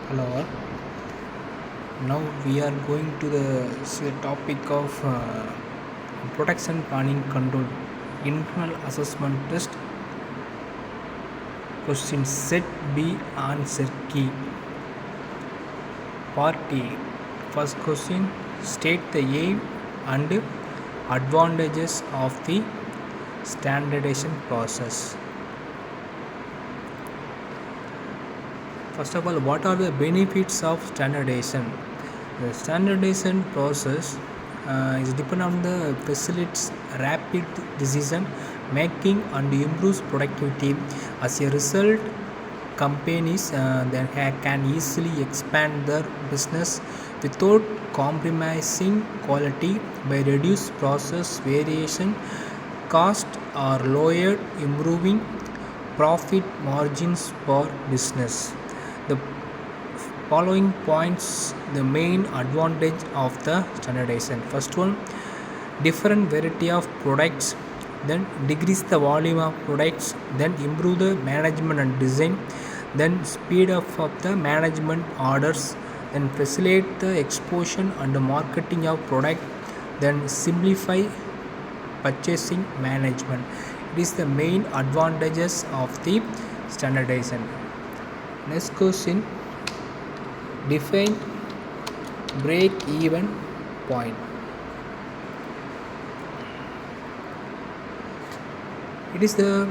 Hello all. Now we are going to the topic of protection planning control internal assessment test question set B answer key part A. First question, state the aim and advantages of the standardization process. First of all, what are the benefits of standardization? The standardization process is depend on the facilitates rapid decision making and improves productivity. As a result, companies can easily expand their business without compromising quality by reduced process variation, cost are lowered, improving profit margins for business. The following points the main advantage of the standardization. First one, different variety of products, then decrease the volume of products, then improve the management and design, then speed up of the management orders, then facilitate the exposure and the marketing of product, then simplify purchasing management. It is the main advantages of the standardization. Next question, define break even point. It is the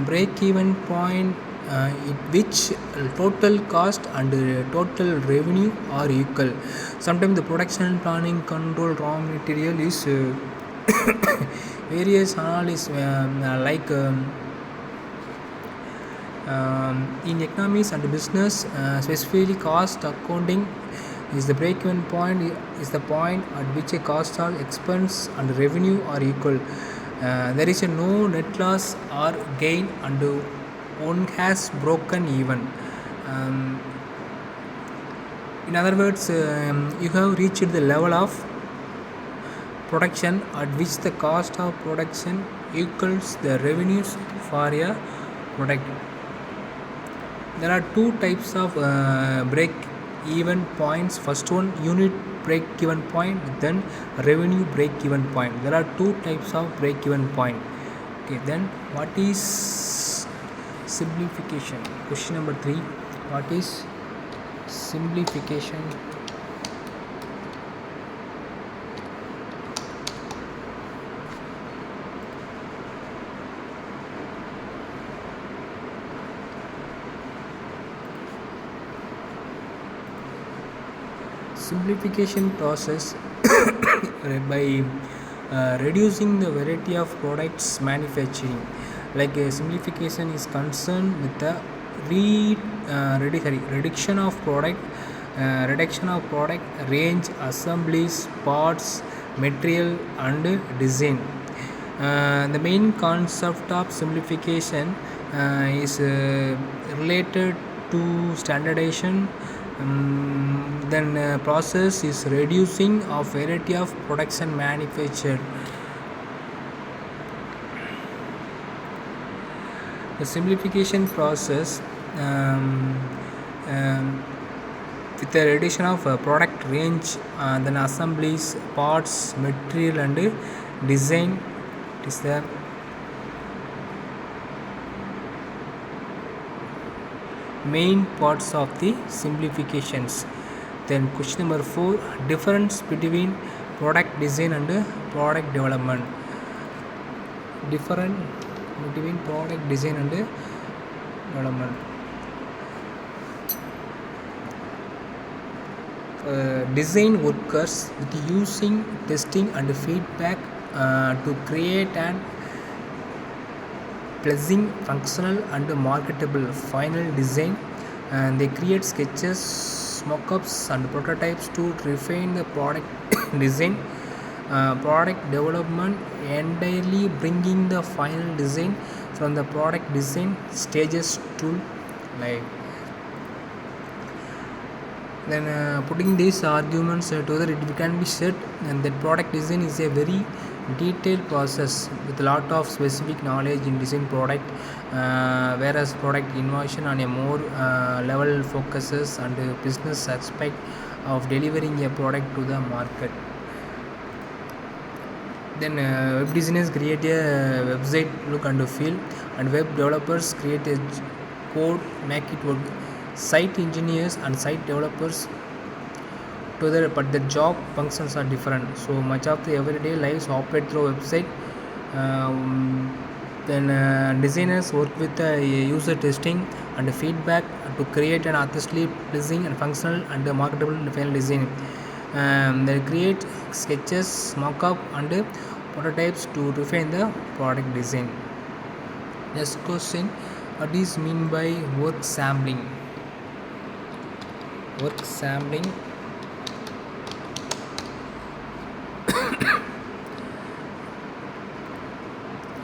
break even point at which total cost and total revenue are equal. Sometimes the production planning control raw material is various analysis in economics and business, specifically cost accounting is the break-even point is the point at which a cost or expense and revenue are equal. There is no net loss or gain and one has broken even. In other words, you have reached the level of production at which the cost of production equals the revenues for a product. There are two types of break even points. First one, unit break even point, then revenue break even point. There are two types of break even point. Okay, then what is simplification? Question number 3, what is simplification? Simplification process by reducing the variety of products manufacturing. Like simplification is concerned with the reduction of product range, assemblies, parts, material and design. The main concept of simplification is related to standardization. Then process is reducing of variety of production manufactured. The simplification process with the reduction of product range, then assemblies, parts, material and design. It is the main parts of the simplifications. Then question number 4, difference between product design and product development. Difference between product design and development. Design workers with using testing and feedback to create an pleasing, functional and marketable final design, and they create sketches, mock-ups and prototypes to refine the product design. Product development entirely bringing the final design from the product design stages to life. Then putting these arguments together, it can be said and that product design is a very detailed process with a lot of specific knowledge in design product, whereas product innovation on a more level focuses on the business aspect of delivering a product to the market. Then web designers create a website look and feel, and web developers create a code, make it work. Site engineers and site developers together, but the job functions are different. So much of the everyday lives operate through website. Then designers work with user testing and feedback to create an aesthetically pleasing and functional and marketable final design. They create sketches, mock-up and prototypes to refine the product design. Next question: what is mean by work sampling? Work sampling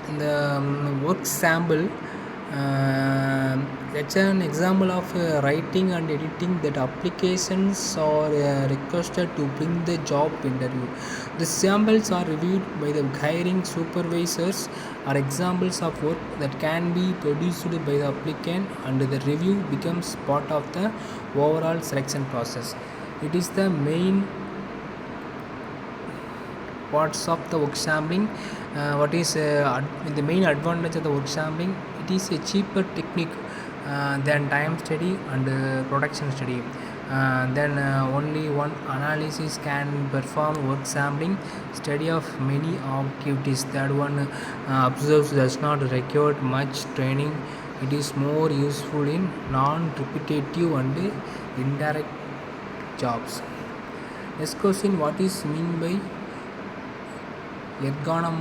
in the work sample, that's an example of writing and editing that applications are requested to bring the job interview. The samples are reviewed by the hiring supervisors, are examples of work that can be produced by the applicant, and the review becomes part of the overall selection process. It is the main parts of the work sampling. What is the main advantage of the work sampling? It is a cheaper technique than time study and production study. Then only one analysis can perform work sampling study of many activities. That one observes does not require much training. It is more useful in non-repetitive and indirect jobs. Next question: what is mean by ergonom?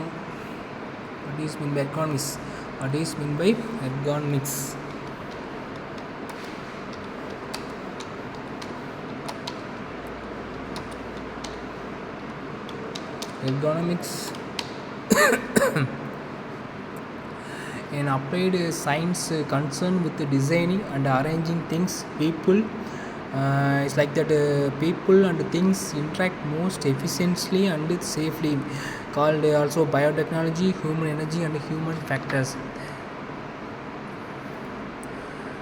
What is mean by ergonomics? What is mean by ergonomics? Ergonomics an applied science concerned with designing and arranging things. People it's like that people and things interact most efficiently and safely, called also biotechnology, human energy and human factors.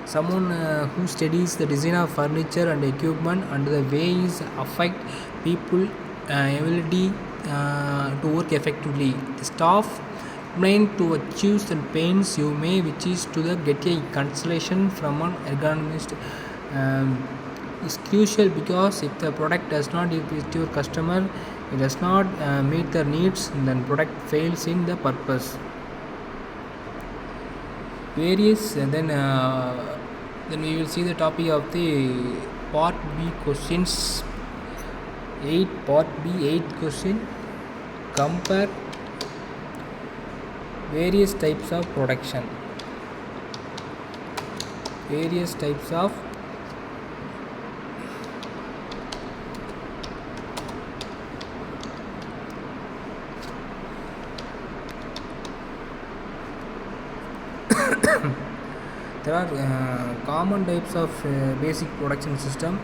Someone who studies the design of furniture and equipment and the ways affect people ability to work effectively. The staff plan to achieve the pains you may, which is to the get a consultation from an ergonomist. Is crucial because if the product does not fit your customer, it does not meet their needs, then product fails in the purpose. Various then we will see the topic of the part B questions. 8 part B 8 question: compare various types of production. Various types of there are common types of basic production system,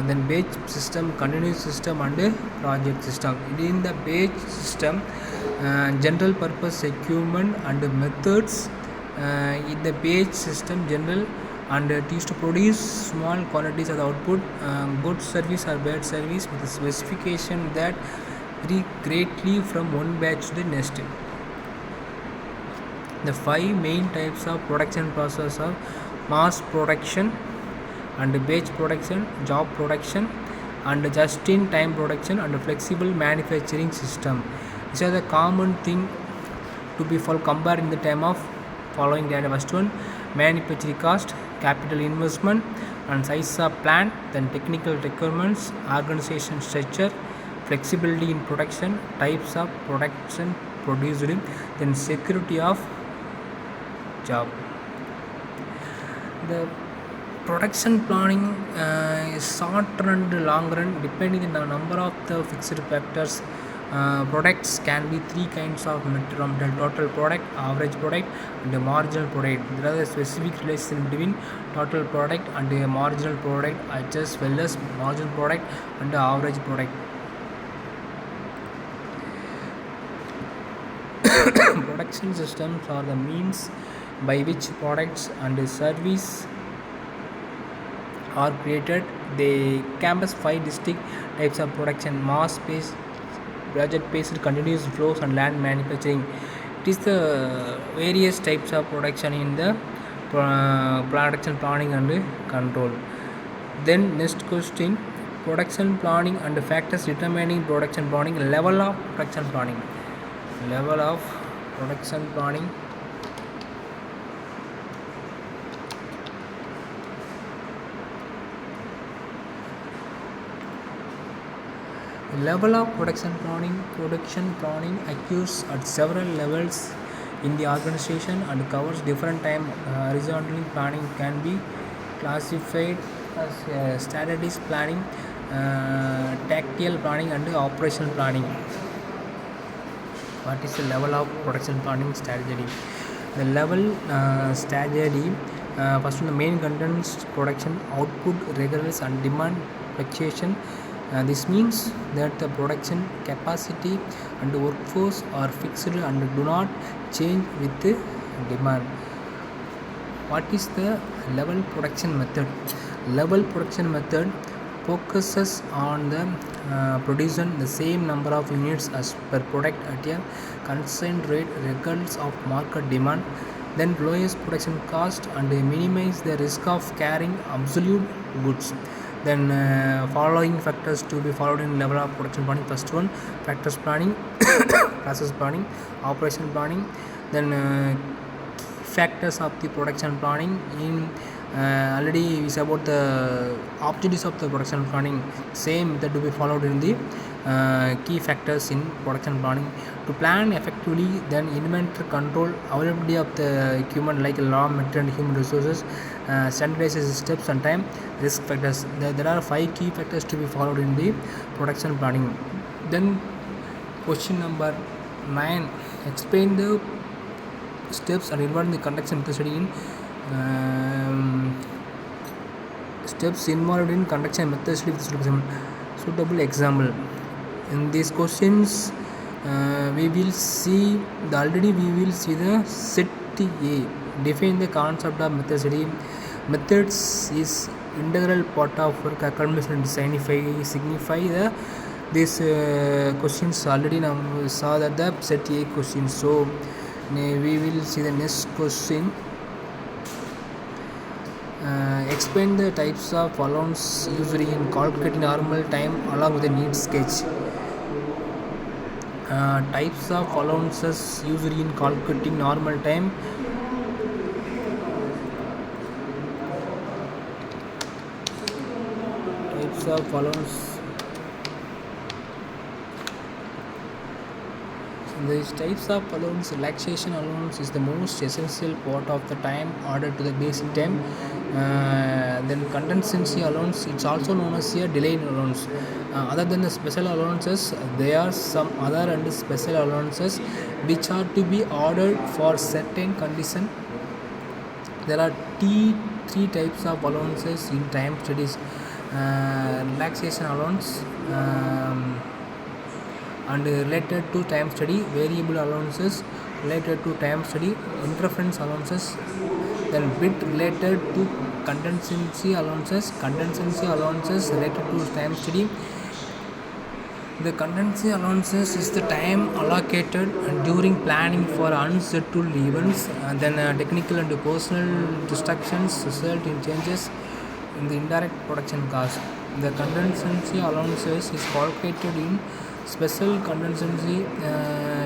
then batch system, continuous system and project system. In the batch system, general purpose equipment and methods. In the batch system, general and it used to produce small quantities of the output, good service or bad service, with a specification that vary greatly from one batch to the next. The 5 main types of production process are mass production and batch production, job production and just-in-time production and flexible manufacturing system. These are the common thing to be compared in the time of following data. First one: manufacturing cost, capital investment and size of plant, then technical requirements, organization structure, flexibility in production, types of production produced, then security of job. The production planning is short run and long run depending on the number of the fixed factors. Products can be 3 kinds of total product, average product and the marginal product. There are the specific relation between total product and the marginal product as well as marginal product and the average product. production systems are the means by which products and service are created. They canvas five distinct types of production: mass based, project based, continuous flows, and land manufacturing. It is the various types of production in the production planning and control. Then next question: production planning and factors determining production planning. Level of production planning. Level of production planning. Level of production planning occurs at several levels in the organization and covers different time. Horizontally planning can be classified as strategies planning, tactical planning, and operational planning. What is the level of production planning strategy? The level strategy, first one, the main contents production output regulars and demand fluctuation. This means that the production capacity and workforce are fixed and do not change with the demand. What is the level production method? Level production method focuses on the producing the same number of units as per product at a constant rate regardless of market demand, then lowers production cost and minimize the risk of carrying absolute goods. Then following factors to be followed in level of production planning. First one, factors planning, process planning, operation planning. Then factors of the production planning. In already we said about the objectives of the production planning. Same method to be followed in the key factors in production planning. To plan effectively, then inventory control, availability of the equipment like raw material and human resources, standardization steps and time, risk factors. There are 5 key factors to be followed in the production planning. Then question number 9: explain the steps and involved in the conduction method study in steps involved in conduction method study with suitable example. In these questions, we will see the set A. Define the concept of method study. Methods is integral part of work accomplishment and signify the these questions already now saw that the set A question. So we will see the next question. Explain the types of allowance used in calculating normal time along with the need sketch. Types of allowances used in calculating normal time. Types of allowance. These types of allowance, relaxation allowance is the most essential part of the time ordered to the basic time. Then contingency allowance, it's also known as a delayed allowance. Other than the special allowances, there are some other and special allowances which are to be ordered for certain condition. There are three types of allowances in time studies: relaxation allowance, and related to time study, variable allowances related to time study, interference allowances, then bit related to contingency allowances related to time study. The contingency allowances is the time allocated during planning for unsettled events, and then technical and personal distractions result in changes in the indirect production cost. The contingency allowances is calculated in special contingency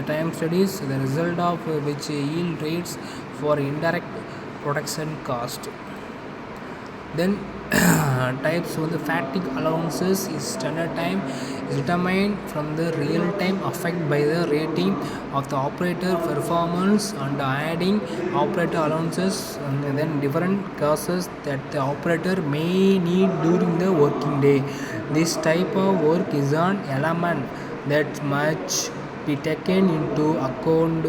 time studies, the result of which yield rates for indirect production cost. Then types of the fatigue allowances is standard time is determined from the real time affected by the rating of the operator performance and adding operator allowances, and then different causes that the operator may need during the working day. This type of work is an element that must be taken into account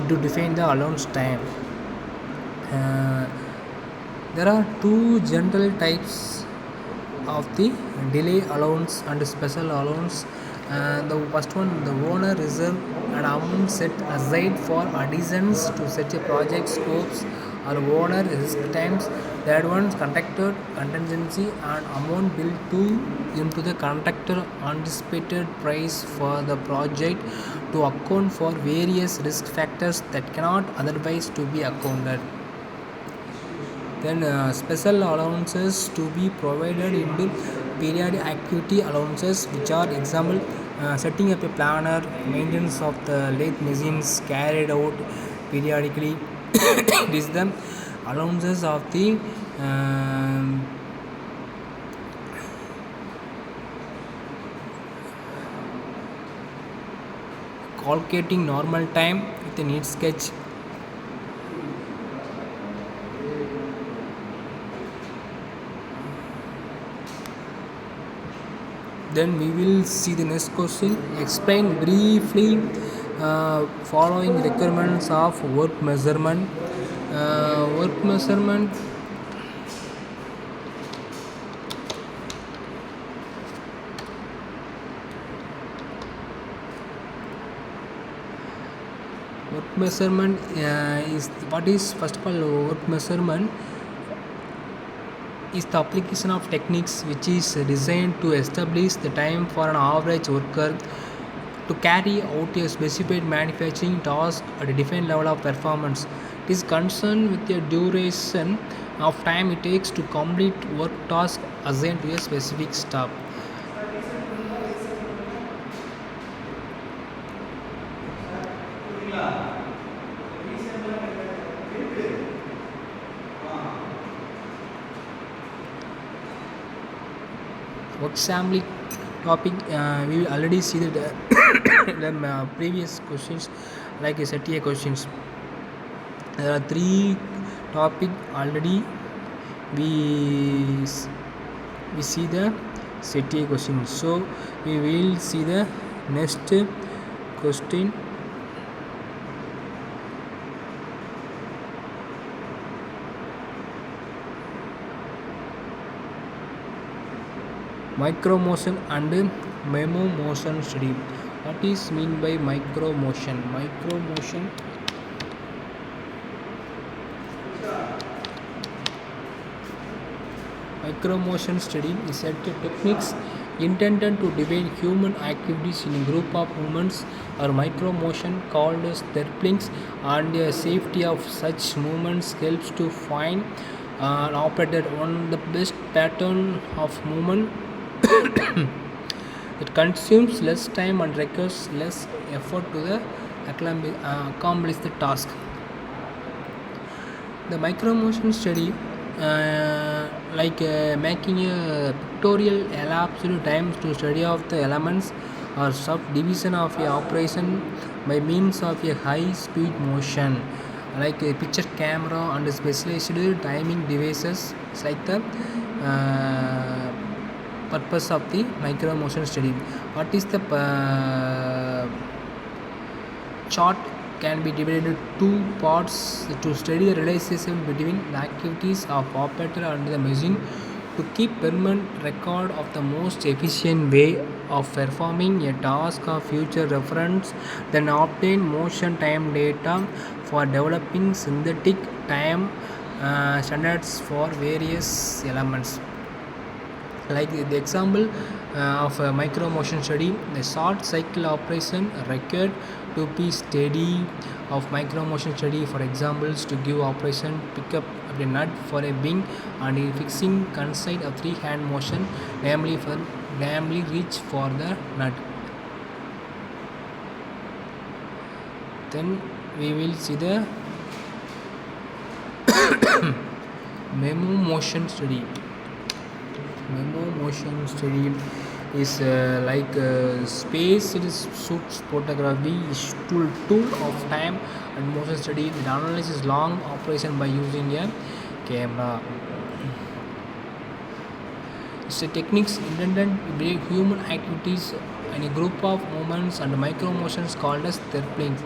to define the allowance time. There are 2 general types of the delay allowance and special allowance. The first one, the owner reserve an amount set aside for additions to such a project scopes or owner risk times. That one's contractor contingency and amount built to into the contractor anticipated price for the project to account for various risk factors that cannot otherwise to be accounted. Then special allowances to be provided into periodic activity allowances, which are example setting up a planner, maintenance of the lathe machines carried out periodically. It is the allowances of the calculating normal time with a neat sketch. Then we will see the next question. Explain briefly following requirements of work measurement. Work measurement. Work measurement is what is first of all work measurement is the application of techniques which is designed to establish the time for an average worker to carry out a specified manufacturing task at a defined level of performance. It is concerned with the duration of time it takes to complete work task assigned to a specific staff. Work sampling topic, we will already see the previous questions like a set A questions. There are three topic already we we see the set A question. So we will see the next question. Micro motion and memo motion study. What is mean by micro motion? Micro motion study is set techniques intended to divide human activities in a group of movements or micro motion called as therplings, and the safety of such movements helps to find an operator on the best pattern of movement. It consumes less time and requires less effort to accomplish the task. The micro motion study, making a pictorial elapsed time to study of the elements or subdivision of a operation by means of a high speed motion, like a picture camera and specialized timing devices. It's like the purpose of the micro motion study. What is the chart can be divided into two parts to study the relationship between the activities of operator and the machine to keep permanent record of the most efficient way of performing a task of future reference, then obtain motion time data for developing synthetic time standards for various elements. Like the example of a micro motion study, the short cycle operation required to be steady of micro motion study, for examples to give operation pick up the nut for a being and fixing conside of three hand motion, namely reach for the nut. Then we will see the memo motion study. Memo motion study is space suits photography is tool of time and motion study. It analyzes long operation by using a camera. It's a techniques intended to break human activities in a group of movements and micro motions called as therplings.